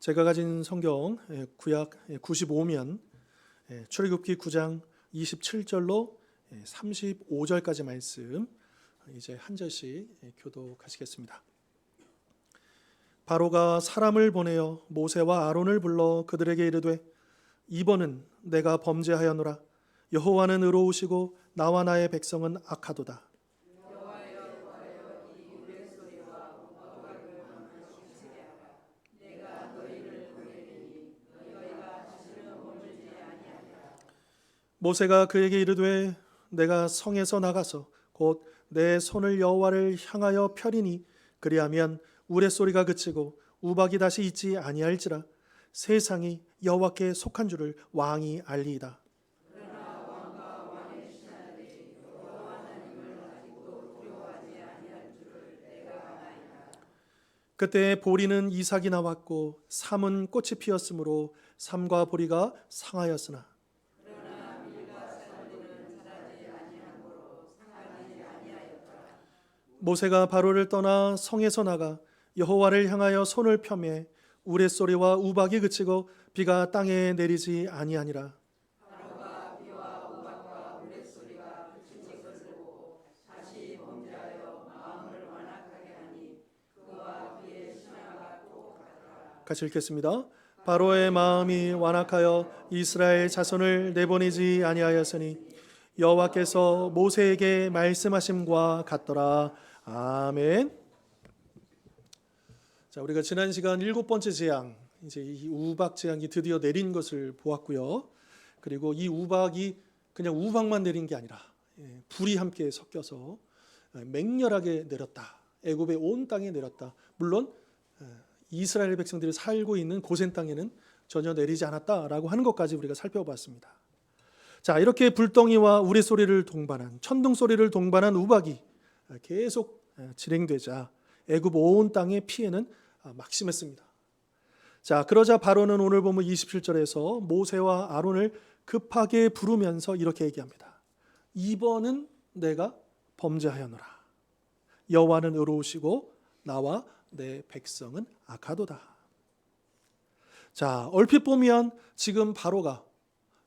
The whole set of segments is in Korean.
제가 가진 성경 구약 95면 출애굽기 9장 27절로 35절까지 말씀 이제 한 절씩 교독하시겠습니다. 바로가 사람을 보내어 모세와 아론을 불러 그들에게 이르되 이번은 내가 범죄하였노라. 여호와는 의로우시고 나와 나의 백성은 악하도다. 모세가 그에게 이르되 내가 성에서 나가서 곧 내 손을 여호와를 향하여 펴리니 그리하면 우레소리가 그치고 우박이 다시 있지 아니할지라. 세상이 여호와께 속한 줄을 왕이 알리이다. 그때 보리는 이삭이 나왔고 삼은 꽃이 피었으므로 삼과 보리가 상하였으나 모세가 바로를 떠나 성에서 나가 여호와를 향하여 손을 펴매 우레소리와 우박이 그치고 비가 땅에 내리지 아니하니라. 같이 읽겠습니다. 바로의 마음이 완악하여 이스라엘 자손을 내보내지 아니하였으니 여호와께서 모세에게 말씀하심과 같더라. 아멘. 자, 우리가 지난 시간 7번째 재앙, 이제 이 우박 재앙이 드디어 내린 것을 보았고요. 그리고 이 우박이 그냥 우박만 내린 게 아니라 불이 함께 섞여서 맹렬하게 내렸다. 애굽의 온 땅에 내렸다. 물론 이스라엘 백성들이 살고 있는 고센 땅에는 전혀 내리지 않았다라고 하는 것까지 우리가 살펴봤습니다. 자, 이렇게 불덩이와 우레소리를 동반한 천둥 소리를 동반한 우박이 계속 진행되자 애굽 온 땅의 피해는 막심했습니다. 자, 그러자 바로는 오늘 보면 27절에서 모세와 아론을 급하게 부르면서 이렇게 얘기합니다. 이번은 내가 범죄하였노라. 여호와는 의로우시고 나와 내 백성은 악하도다. 자, 얼핏 보면 지금 바로가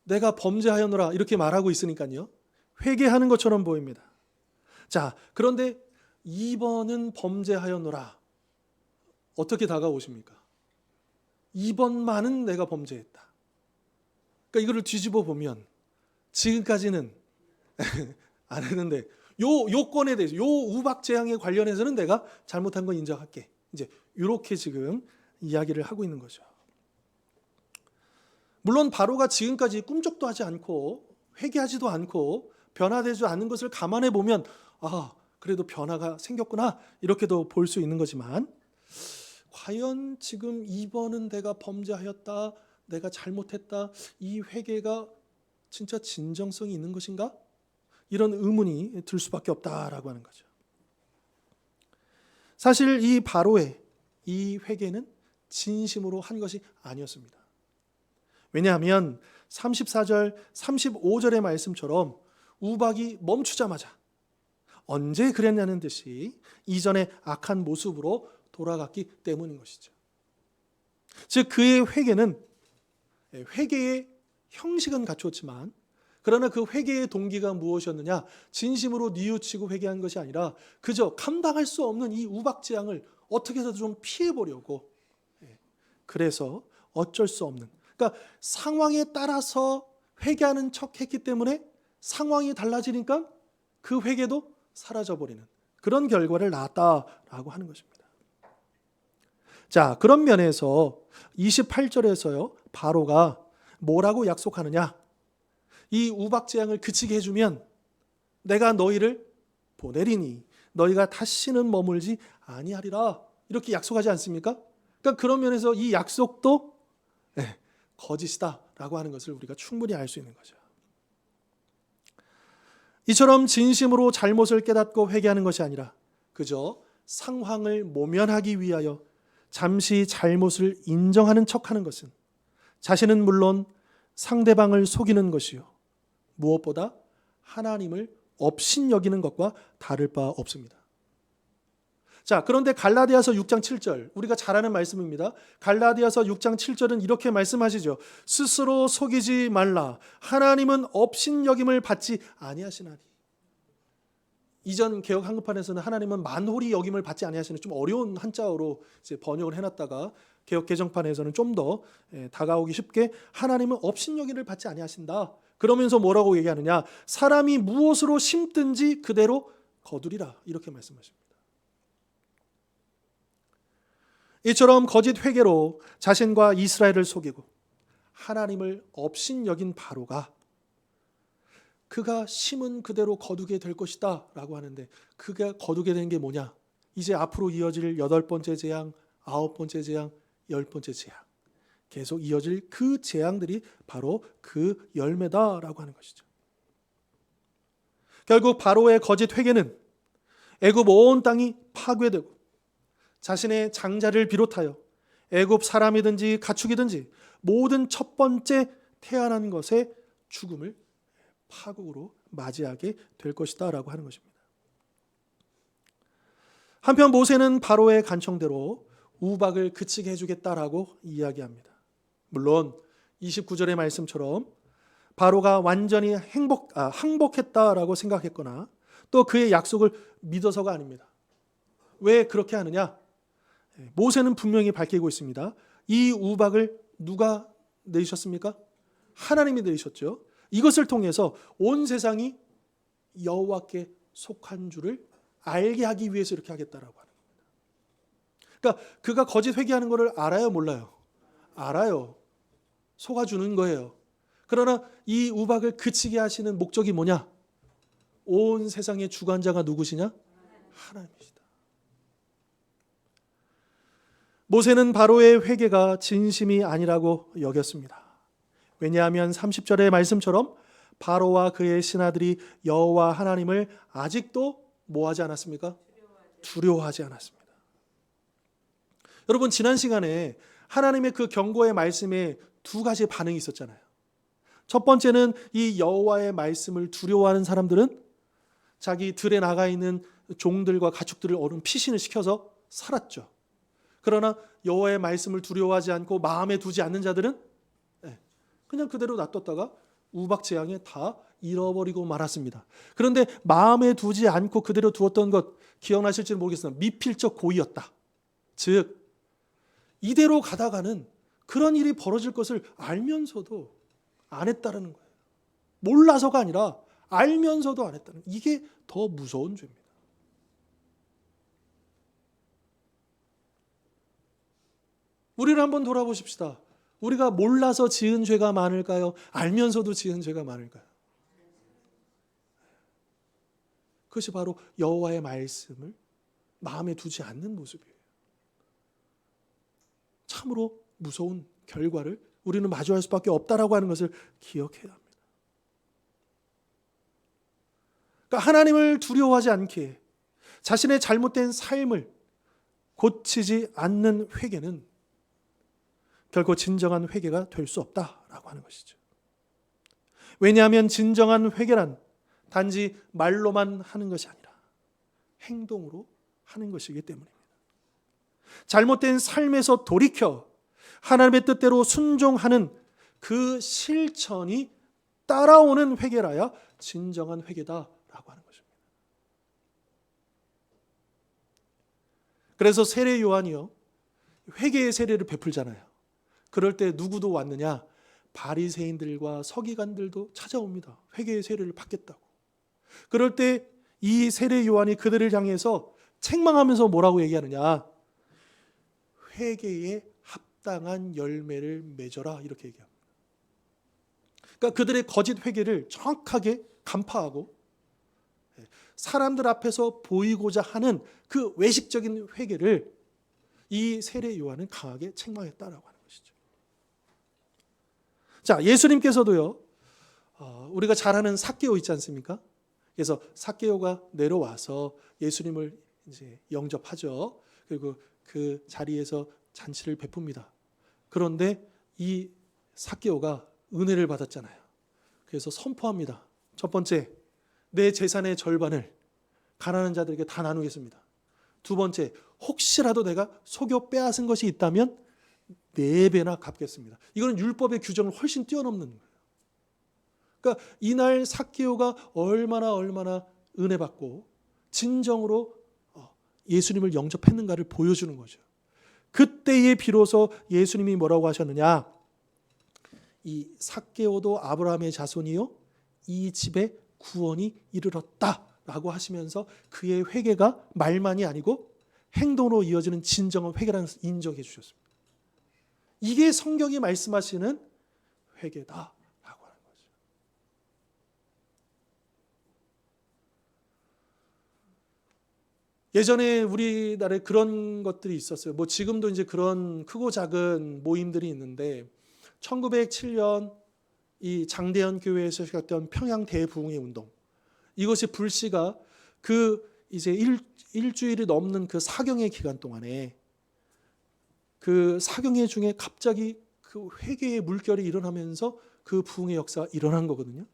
내가 범죄하였노라 이렇게 말하고 있으니까요. 회개하는 것처럼 보입니다. 자, 그런데 이번은 범죄하였노라. 어떻게 다가오십니까? 이번만은 내가 범죄했다. 그러니까 이거를 뒤집어 보면 지금까지는 안 했는데 요 건에 대해서 요 우박 재앙에 관련해서는 내가 잘못한 건 인정할게. 이제 이렇게 지금 이야기를 하고 있는 거죠. 물론 바로가 지금까지 꿈쩍도 하지 않고 회개하지도 않고 변화되지 않는 것을 감안해 보면 그래도 변화가 생겼구나 이렇게도 볼 수 있는 거지만 과연 지금 이번은 내가 범죄하였다, 내가 잘못했다, 이 회개가 진짜 진정성이 있는 것인가? 이런 의문이 들 수밖에 없다라고 하는 거죠. 사실 이 바로의 이 회개는 진심으로 한 것이 아니었습니다. 왜냐하면 34절, 35절의 말씀처럼 우박이 멈추자마자 언제 그랬냐는 듯이 이전의 악한 모습으로 돌아갔기 때문인 것이죠. 즉 그의 회개는 회개의 형식은 갖추었지만 그러나 그 회개의 동기가 무엇이었느냐? 진심으로 뉘우치고 회개한 것이 아니라 그저 감당할 수 없는 이 우박 재앙을 어떻게 해서든 좀 피해보려고 그래서 어쩔 수 없는 그러니까 상황에 따라서 회개하는 척했기 때문에 상황이 달라지니까 그 회개도 사라져버리는 그런 결과를 낳았다라고 하는 것입니다. 자, 그런 면에서 28절에서요 바로가 뭐라고 약속하느냐? 이 우박 재앙을 그치게 해주면 내가 너희를 보내리니 너희가 다시는 머물지 아니하리라 이렇게 약속하지 않습니까? 그러니까 그런 면에서 이 약속도 거짓이다라고 하는 것을 우리가 충분히 알 수 있는 거죠. 이처럼 진심으로 잘못을 깨닫고 회개하는 것이 아니라 그저 상황을 모면하기 위하여 잠시 잘못을 인정하는 척하는 것은 자신은 물론 상대방을 속이는 것이요 무엇보다 하나님을 업신여기는 것과 다를 바 없습니다. 자, 그런데 갈라디아서 6장 7절, 우리가 잘 아는 말씀입니다. 갈라디아서 6장 7절은 이렇게 말씀하시죠. 스스로 속이지 말라. 하나님은 업신여김을 받지 아니하시나니. 이전 개역 한글판에서는 하나님은 만홀히 여김을 받지 아니하시는, 좀 어려운 한자어로 이제 번역을 해놨다가 개역 개정판에서는 좀 더 다가오기 쉽게 하나님은 업신여김을 받지 아니하신다. 그러면서 뭐라고 얘기하느냐? 사람이 무엇으로 심든지 그대로 거두리라. 이렇게 말씀하십니다. 이처럼 거짓 회개로 자신과 이스라엘을 속이고 하나님을 업신여긴 바로가 그가 심은 그대로 거두게 될 것이다 라고 하는데, 그가 거두게 된 게 뭐냐? 이제 앞으로 이어질 8번째 재앙, 9번째 재앙, 10번째 재앙, 계속 이어질 그 재앙들이 바로 그 열매다라고 하는 것이죠. 결국 바로의 거짓 회개는 애굽 온 땅이 파괴되고 자신의 장자를 비롯하여 애굽 사람이든지 가축이든지 모든 첫 번째 태어난 것의 죽음을 파국으로 맞이하게 될 것이다 라고 하는 것입니다. 한편 모세는 바로의 간청대로 우박을 그치게 해주겠다라고 이야기합니다. 물론 29절의 말씀처럼 바로가 완전히 항복했다라고 생각했거나 또 그의 약속을 믿어서가 아닙니다. 왜 그렇게 하느냐? 모세는 분명히 밝히고 있습니다. 이 우박을 누가 내리셨습니까? 하나님이 내리셨죠. 이것을 통해서 온 세상이 여호와께 속한 줄을 알게 하기 위해서 이렇게 하겠다라고 하는 겁니다. 그러니까 그가 거짓 회개하는 것을 알아요, 몰라요? 알아요. 속아주는 거예요. 그러나 이 우박을 그치게 하시는 목적이 뭐냐? 온 세상의 주관자가 누구시냐? 하나님이시다. 모세는 바로의 회개가 진심이 아니라고 여겼습니다. 왜냐하면 30절의 말씀처럼 바로와 그의 신하들이 여호와 하나님을 아직도 뭐하지 않았습니까? 두려워하지 않았습니다. 여러분, 지난 시간에 하나님의 그 경고의 말씀에 두 가지 반응이 있었잖아요. 첫 번째는 이 여호와의 말씀을 두려워하는 사람들은 자기 들에 나가 있는 종들과 가축들을 얼른 피신을 시켜서 살았죠. 그러나 여호와의 말씀을 두려워하지 않고 마음에 두지 않는 자들은 그냥 그대로 놔뒀다가 우박 재앙에 다 잃어버리고 말았습니다. 그런데 마음에 두지 않고 그대로 두었던 것 기억나실지 모르겠으나 미필적 고의였다. 즉 이대로 가다가는 그런 일이 벌어질 것을 알면서도 안 했다는 거예요. 몰라서가 아니라 알면서도 안 했다는, 이게 더 무서운 죄입니다. 우리를 한번 돌아보십시다. 우리가 몰라서 지은 죄가 많을까요? 알면서도 지은 죄가 많을까요? 그것이 바로 여호와의 말씀을 마음에 두지 않는 모습이에요. 참으로 무서운 결과를 우리는 마주할 수밖에 없다라고 하는 것을 기억해야 합니다. 그러니까 하나님을 두려워하지 않게 자신의 잘못된 삶을 고치지 않는 회개는 결코 진정한 회개가 될 수 없다라고 하는 것이죠. 왜냐하면 진정한 회개란 단지 말로만 하는 것이 아니라 행동으로 하는 것이기 때문입니다. 잘못된 삶에서 돌이켜 하나님의 뜻대로 순종하는 그 실천이 따라오는 회개라야 진정한 회개다라고 하는 것입니다. 그래서 세례 요한이요, 회개의 세례를 베풀잖아요. 그럴 때 누구도 왔느냐? 바리새인들과 서기관들도 찾아옵니다. 회개의 세례를 받겠다고. 그럴 때 이 세례 요한이 그들을 향해서 책망하면서 뭐라고 얘기하느냐? 회개에 합당한 열매를 맺어라, 이렇게 얘기합니다. 그러니까 그들의 거짓 회개를 정확하게 간파하고 사람들 앞에서 보이고자 하는 그 외식적인 회개를 이 세례 요한은 강하게 책망했다라고 하는 것이죠. 자, 예수님께서도요, 우리가 잘 아는 삭개오 있지 않습니까? 그래서 삭개오가 내려와서 예수님을 이제 영접하죠. 그리고 그 자리에서 잔치를 베풉니다. 그런데 이 삭개오가 은혜를 받았잖아요. 그래서 선포합니다. 첫 번째, 내 재산의 절반을 가난한 자들에게 다 나누겠습니다. 두 번째, 혹시라도 내가 속여 빼앗은 것이 있다면 4배나 갚겠습니다. 이거는 율법의 규정을 훨씬 뛰어넘는 거예요. 그러니까 이날 삭개오가 얼마나 은혜 받고 진정으로 예수님을 영접했는가를 보여주는 거죠. 그때에 비로소 예수님이 뭐라고 하셨느냐? 이 삭개오도 아브라함의 자손이요 이 집에 구원이 이르렀다라고 하시면서 그의 회개가 말만이 아니고 행동으로 이어지는 진정한 회개라는 것을 인정해 주셨습니다. 이게 성경이 말씀하시는 회개다라고 하는 거죠. 예전에 우리나라에 그런 것들이 있었어요. 뭐 지금도 이제 그런 크고 작은 모임들이 있는데 1907년 이 장대현 교회에서 시작된 평양 대부흥회 운동, 이것이 불씨가 그 이제 일주일이 넘는 그 사경회 기간 동안에 그 사경회 중에 갑자기 그 회개의 물결이 일어나면서 그 부흥의 역사가 일어난 거거든요.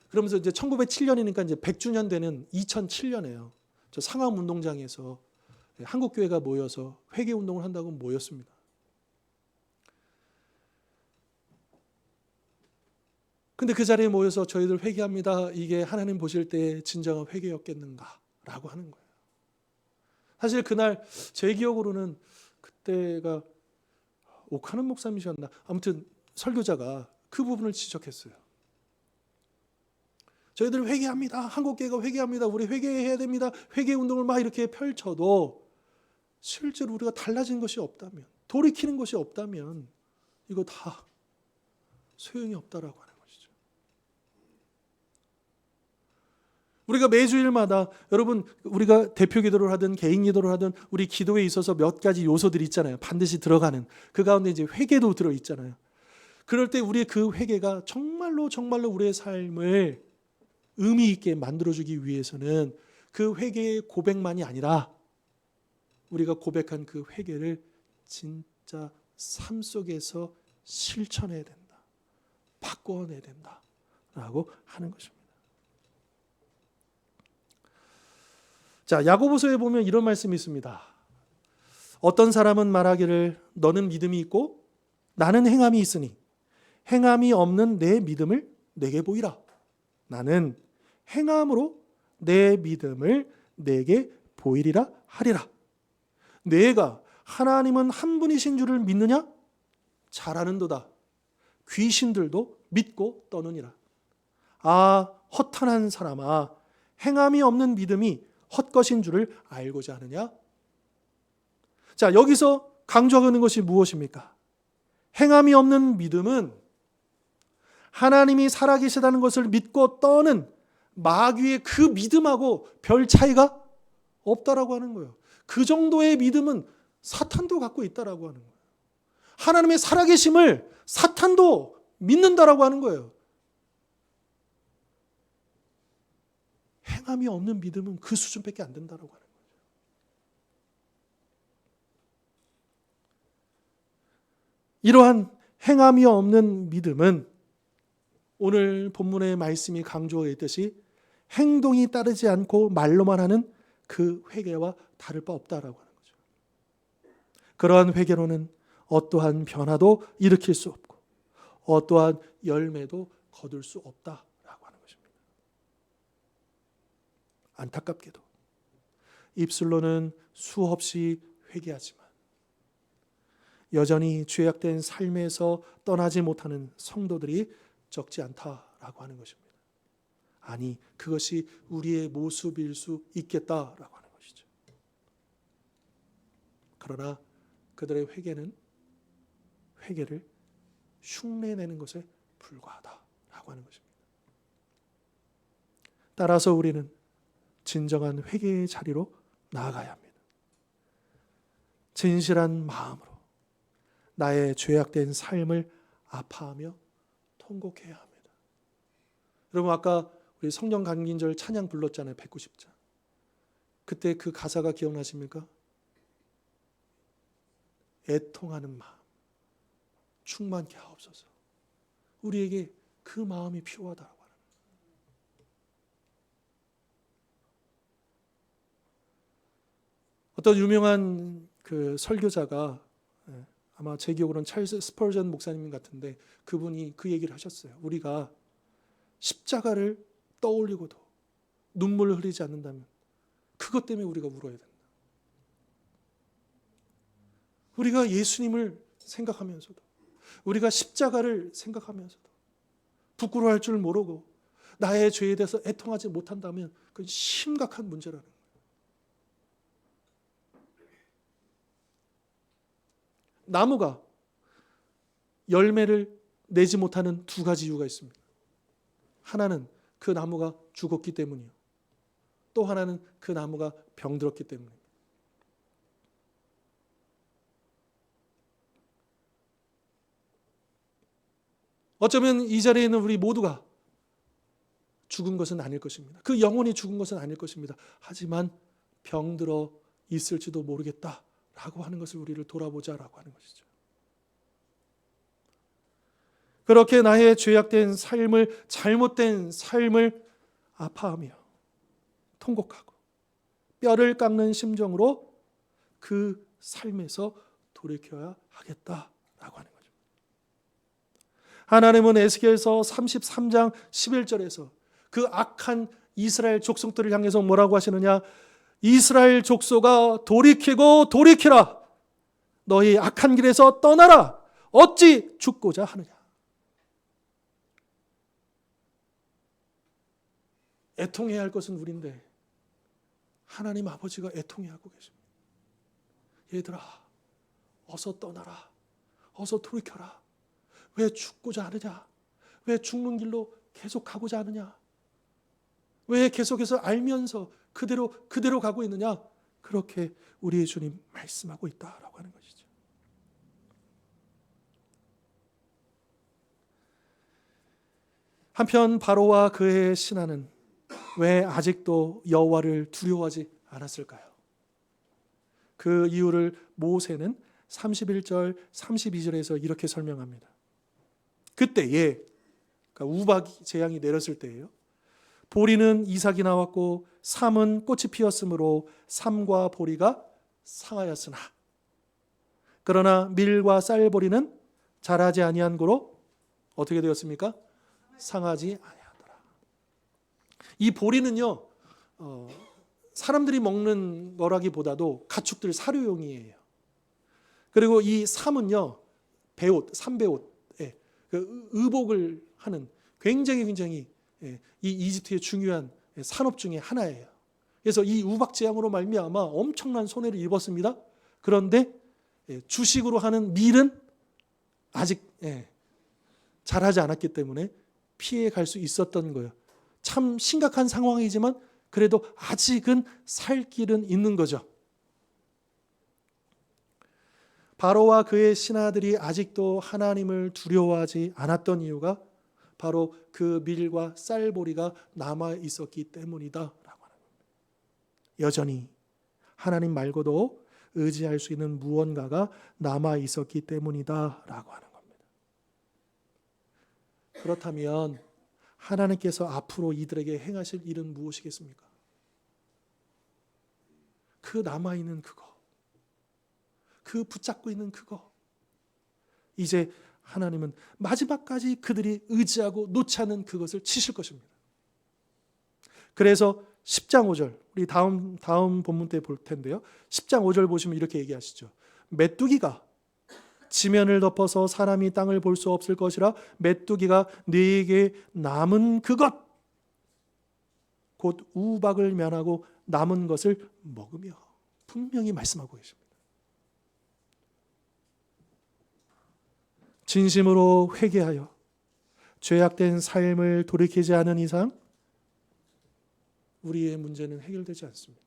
그러면서 이제 1907년이니까 이제 100주년 되는 2007년에요. 저 상암 운동장에서 한국 교회가 모여서 회개 운동을 한다고 모였습니다. 근데 그 자리에 모여서 저희들 회개합니다. 이게 하나님 보실 때 진정한 회개였겠는가라고 하는 거예요. 사실 그날 제 기억으로는 그때가 옥하는 목사님이셨나? 아무튼 설교자가 그 부분을 지적했어요. 저희들 회개합니다. 한국교회가 회개합니다. 우리 회개해야 됩니다. 회개 운동을 막 이렇게 펼쳐도 실제로 우리가 달라진 것이 없다면, 돌이키는 것이 없다면 이거 다 소용이 없다라고 하는 것이죠. 우리가 매주일마다 여러분 우리가 대표 기도를 하든 개인 기도를 하든 우리 기도에 있어서 몇 가지 요소들이 있잖아요. 반드시 들어가는 그 가운데 이제 회개도 들어 있잖아요. 그럴 때 우리의 그 회개가 정말로 우리의 삶을 의미 있게 만들어주기 위해서는 그 회개의 고백만이 아니라 우리가 고백한 그 회개를 진짜 삶 속에서 실천해야 된다. 바꿔내야 된다라고 하는 것입니다. 자, 야고보서에 보면 이런 말씀이 있습니다. 어떤 사람은 말하기를 너는 믿음이 있고 나는 행함이 있으니 행함이 없는 내 믿음을 내게 보이라. 나는 행함으로 내 믿음을 내게 보이리라 하리라. 내가 하나님은 한 분이신 줄을 믿느냐? 잘 아는도다. 귀신들도 믿고 떠느니라. 아, 허탄한 사람아, 행함이 없는 믿음이 헛것인 줄을 알고자 하느냐? 자, 여기서 강조하는 것이 무엇입니까? 행함이 없는 믿음은 하나님이 살아계시다는 것을 믿고 떠는 마귀의 그 믿음하고 별 차이가 없다라고 하는 거예요. 그 정도의 믿음은 사탄도 갖고 있다라고 하는 거예요. 하나님의 살아계심을 사탄도 믿는다라고 하는 거예요. 행함이 없는 믿음은 그 수준밖에 안 된다라고 하는 거예요. 이러한 행함이 없는 믿음은 오늘 본문의 말씀이 강조하고 있듯이 행동이 따르지 않고 말로만 하는 그 회개와 다를 바 없다라고 하는 거죠. 그러한 회개로는 어떠한 변화도 일으킬 수 없고 어떠한 열매도 거둘 수 없다라고 하는 것입니다. 안타깝게도 입술로는 수없이 회개하지만 여전히 죄악된 삶에서 떠나지 못하는 성도들이 적지 않다라고 하는 것입니다. 아니, 그것이 우리의 모습일 수 있겠다라고 하는 것이죠. 그러나 그들의 회개를 흉내내는 것에 불과하다라고 하는 것입니다. 따라서 우리는 진정한 회개의 자리로 나아가야 합니다. 진실한 마음으로 나의 죄악된 삶을 아파하며 통곡해야 합니다. 여러분 아까 우리 성령 감긴절 찬양 불렀잖아요. 190장. 그때 그 가사가 기억나십니까? 애통하는 마음 충만케 하옵소서. 우리에게 그 마음이 필요하다고 하는 거예요. 어떤 유명한 그 설교자가, 아마 제 기억으로는 찰스 스펄전 목사님 같은데, 그분이 그 얘기를 하셨어요. 우리가 십자가를 떠올리고도 눈물을 흘리지 않는다면 그것 때문에 우리가 울어야 된다. 우리가 예수님을 생각하면서도, 우리가 십자가를 생각하면서도 부끄러워할 줄 모르고 나의 죄에 대해서 애통하지 못한다면 그건 심각한 문제라는 거예요. 나무가 열매를 내지 못하는 두 가지 이유가 있습니다. 하나는 그 나무가 죽었기 때문이요. 또 하나는 그 나무가 병들었기 때문입니다. 어쩌면 이 자리에 있는 우리 모두가 죽은 것은 아닐 것입니다. 그 영혼이 죽은 것은 아닐 것입니다. 하지만 병들어 있을지도 모르겠다라고 하는 것을 우리를 돌아보자라고 하는 것이죠. 그렇게 나의 죄악된 삶을, 잘못된 삶을 아파하며 통곡하고 뼈를 깎는 심정으로 그 삶에서 돌이켜야 하겠다라고 하는 거죠. 하나님은 에스겔서 33장 11절에서 그 악한 이스라엘 족속들을 향해서 뭐라고 하시느냐? 이스라엘 족속아 돌이키고 돌이키라. 너희 악한 길에서 떠나라. 어찌 죽고자 하느냐? 애통해야 할 것은 우리인데 하나님 아버지가 애통해하고 계십니다. 얘들아, 어서 떠나라. 어서 돌이켜라. 왜 죽고자 하느냐? 왜 죽는 길로 계속 가고자 하느냐? 왜 계속해서 알면서 그대로 가고 있느냐? 그렇게 우리의 주님 말씀하고 있다라고 하는 것이죠. 한편 바로와 그의 신하는 왜 아직도 여호와를 두려워하지 않았을까요? 그 이유를 모세는 31절, 32절에서 이렇게 설명합니다. 그때에, 그러니까 우박 재앙이 내렸을 때예요. 보리는 이삭이 나왔고 삼은 꽃이 피었으므로 삼과 보리가 상하였으나 그러나 밀과 쌀보리는 자라지 아니한 고로 어떻게 되었습니까? 상하지 아니하더라. 이 보리는요, 사람들이 먹는 거라기보다도 가축들 사료용이에요. 그리고 이 삼은요, 배옷, 삼배옷, 그 의복을 하는 굉장히 이 이집트의 중요한 산업 중에 하나예요. 그래서 이 우박 재앙으로 말미암아 엄청난 손해를 입었습니다. 그런데 주식으로 하는 밀은 아직 자라지 않았기 때문에 피해 갈 수 있었던 거예요. 참 심각한 상황이지만 그래도 아직은 살 길은 있는 거죠. 바로와 그의 신하들이 아직도 하나님을 두려워하지 않았던 이유가 바로 그 밀과 쌀보리가 남아 있었기 때문이다라고 하는 겁니다. 여전히 하나님 말고도 의지할 수 있는 무언가가 남아 있었기 때문이다라고 하는 겁니다. 그렇다면 하나님께서 앞으로 이들에게 행하실 일은 무엇이겠습니까? 그 남아 있는 그거, 그 붙잡고 있는 그거, 이제 하나님은 마지막까지 그들이 의지하고 놓지 않는 그것을 치실 것입니다. 그래서 10장 5절, 우리 다음 본문 때 볼 텐데요. 10장 5절 보시면 이렇게 얘기하시죠. 메뚜기가 지면을 덮어서 사람이 땅을 볼 수 없을 것이라 메뚜기가 네게 남은 그것 곧 우박을 면하고 남은 것을 먹으며, 분명히 말씀하고 계십니다. 진심으로 회개하여 죄악된 삶을 돌이키지 않은 이상 우리의 문제는 해결되지 않습니다.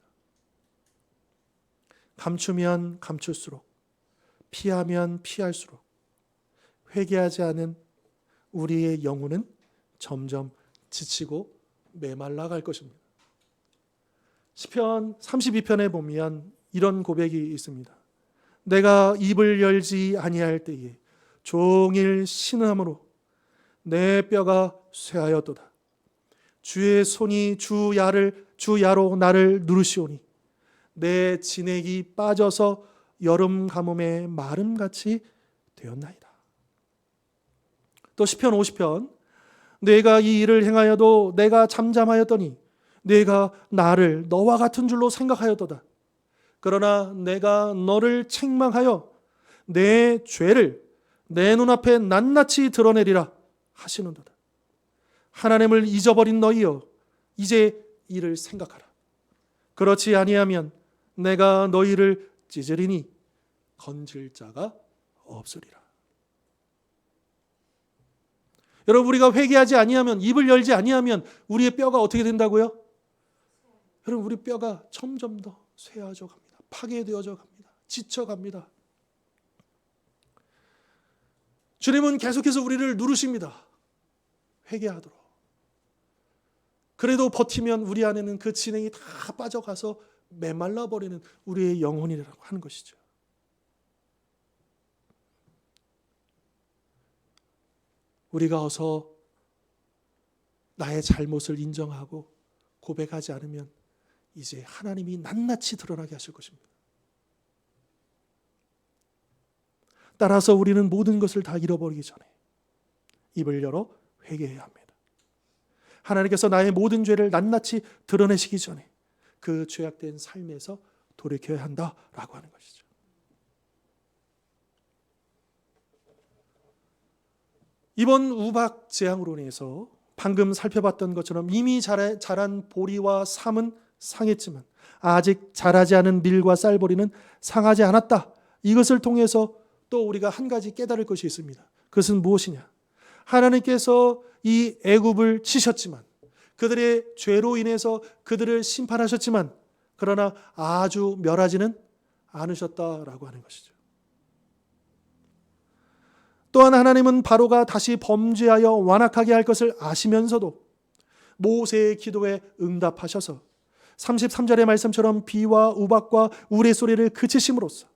감추면 감출수록, 피하면 피할수록 회개하지 않은 우리의 영혼은 점점 지치고 메말라 갈 것입니다. 시편 32편에 보면 이런 고백이 있습니다. 내가 입을 열지 아니할 때에 종일 신음으로 내 뼈가 쇠하였도다. 주의 손이 주야로 나를 누르시오니 내 진액이 빠져서 여름 가뭄의 마름같이 되었나이다. 또 시편 50편 내가 이 일을 행하여도 내가 잠잠하였더니 내가 나를 너와 같은 줄로 생각하였도다. 그러나 내가 너를 책망하여 내 죄를 내 눈앞에 낱낱이 드러내리라 하시는도다. 하나님을 잊어버린 너희여, 이제 이를 생각하라. 그렇지 아니하면 내가 너희를 찢으리니 건질 자가 없으리라. 여러분, 우리가 회개하지 아니하면, 입을 열지 아니하면 우리의 뼈가 어떻게 된다고요? 여러분, 우리 뼈가 점점 더 쇠해져 갑니다. 파괴되어져 갑니다. 지쳐갑니다. 주님은 계속해서 우리를 누르십니다. 회개하도록. 그래도 버티면 우리 안에는 그 진행이 다 빠져가서 메말라 버리는 우리의 영혼이라고 하는 것이죠. 우리가 어서 나의 잘못을 인정하고 고백하지 않으면 이제 하나님이 낱낱이 드러나게 하실 것입니다. 따라서 우리는 모든 것을 다 잃어버리기 전에 입을 열어 회개해야 합니다. 하나님께서 나의 모든 죄를 낱낱이 드러내시기 전에 그 죄악된 삶에서 돌이켜야 한다라고 하는 것이죠. 이번 우박 재앙으로 인해서 방금 살펴봤던 것처럼 이미 자란 보리와 삶은 상했지만 아직 자라지 않은 밀과 쌀보리는 상하지 않았다. 이것을 통해서 또 우리가 한 가지 깨달을 것이 있습니다. 그것은 무엇이냐? 하나님께서 이 애굽을 치셨지만, 그들의 죄로 인해서 그들을 심판하셨지만, 그러나 아주 멸하지는 않으셨다라고 하는 것이죠. 또한 하나님은 바로가 다시 범죄하여 완악하게 할 것을 아시면서도 모세의 기도에 응답하셔서 33절의 말씀처럼 비와 우박과 우레소리를 그치심으로써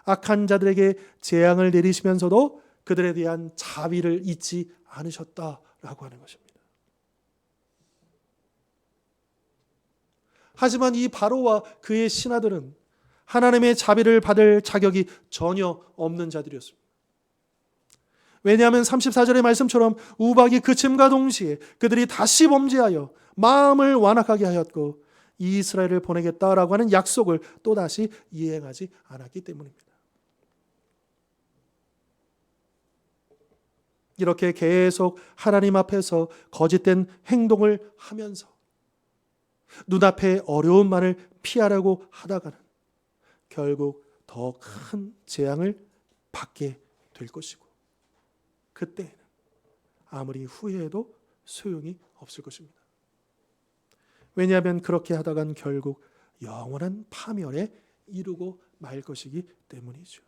악한 자들에게 재앙을 내리시면서도 그들에 대한 자비를 잊지 않으셨다라고 하는 것입니다. 하지만 이 바로와 그의 신하들은 하나님의 자비를 받을 자격이 전혀 없는 자들이었습니다. 왜냐하면 34절의 말씀처럼 우박이 그침과 동시에 그들이 다시 범죄하여 마음을 완악하게 하였고 이스라엘을 보내겠다라고 하는 약속을 또다시 이행하지 않았기 때문입니다. 이렇게 계속 하나님 앞에서 거짓된 행동을 하면서 눈앞에 어려움만을 피하려고 하다가는 결국 더 큰 재앙을 받게 될 것이고, 그때는 아무리 후회해도 소용이 없을 것입니다. 왜냐하면 그렇게 하다간 결국 영원한 파멸에 이르고 말 것이기 때문이죠.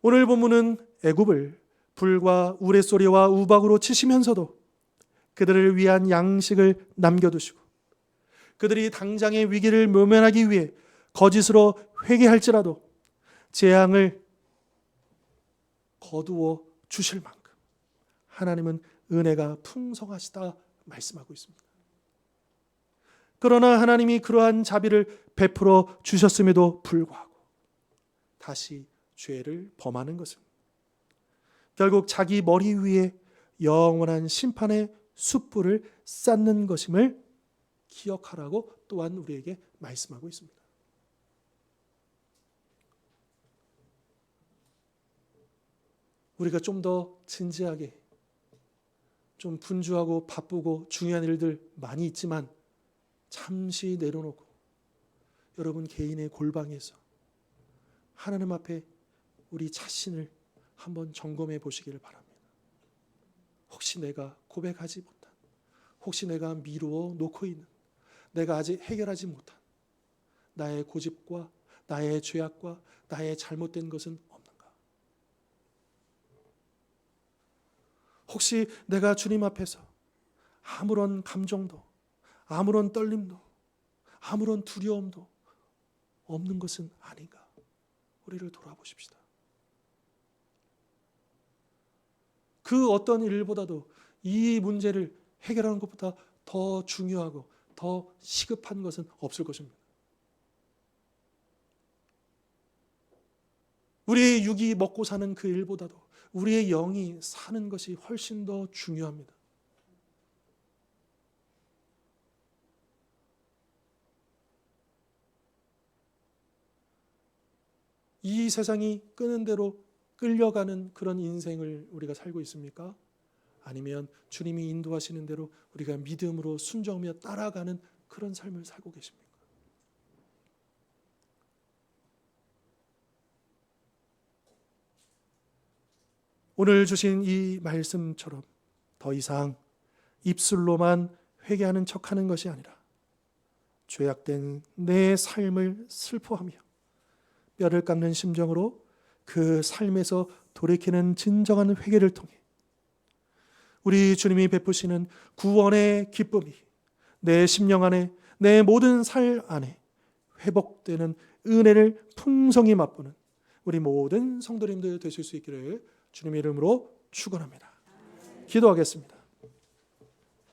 오늘 본문은 애굽을 불과 우레소리와 우박으로 치시면서도 그들을 위한 양식을 남겨두시고 그들이 당장의 위기를 모면하기 위해 거짓으로 회개할지라도 재앙을 거두어 주실 만큼 하나님은 은혜가 풍성하시다 말씀하고 있습니다. 그러나 하나님이 그러한 자비를 베풀어 주셨음에도 불구하고 다시 죄를 범하는 것은 결국 자기 머리 위에 영원한 심판의 숯불을 쌓는 것임을 기억하라고 또한 우리에게 말씀하고 있습니다. 우리가 좀 더 진지하게, 좀 분주하고 바쁘고 중요한 일들 많이 있지만 잠시 내려놓고 여러분 개인의 골방에서 하나님 앞에 우리 자신을 한번 점검해 보시기를 바랍니다. 혹시 내가 고백하지 못한, 혹시 내가 미루어 놓고 있는, 내가 아직 해결하지 못한 나의 고집과 나의 죄악과 나의 잘못된 것은 없는가? 혹시 내가 주님 앞에서 아무런 감정도, 아무런 떨림도, 아무런 두려움도 없는 것은 아닌가? 우리를 돌아보십시다. 그 어떤 일보다도 이 문제를 해결하는 것보다 더 중요하고 더 시급한 것은 없을 것입니다. 우리의 육이 먹고 사는 그 일보다도 우리의 영이 사는 것이 훨씬 더 중요합니다. 이 세상이 끄는 대로 끌려가는 그런 인생을 우리가 살고 있습니까? 아니면 주님이 인도하시는 대로 우리가 믿음으로 순종하며 따라가는 그런 삶을 살고 계십니까? 오늘 주신 이 말씀처럼 더 이상 입술로만 회개하는 척하는 것이 아니라 죄악된 내 삶을 슬퍼하며 뼈를 깎는 심정으로 그 삶에서 돌이키는 진정한 회개를 통해 우리 주님이 베푸시는 구원의 기쁨이 내 심령 안에, 내 모든 삶 안에 회복되는 은혜를 풍성히 맛보는 우리 모든 성도님들 되실 수 있기를 주님의 이름으로 축원합니다. 기도하겠습니다.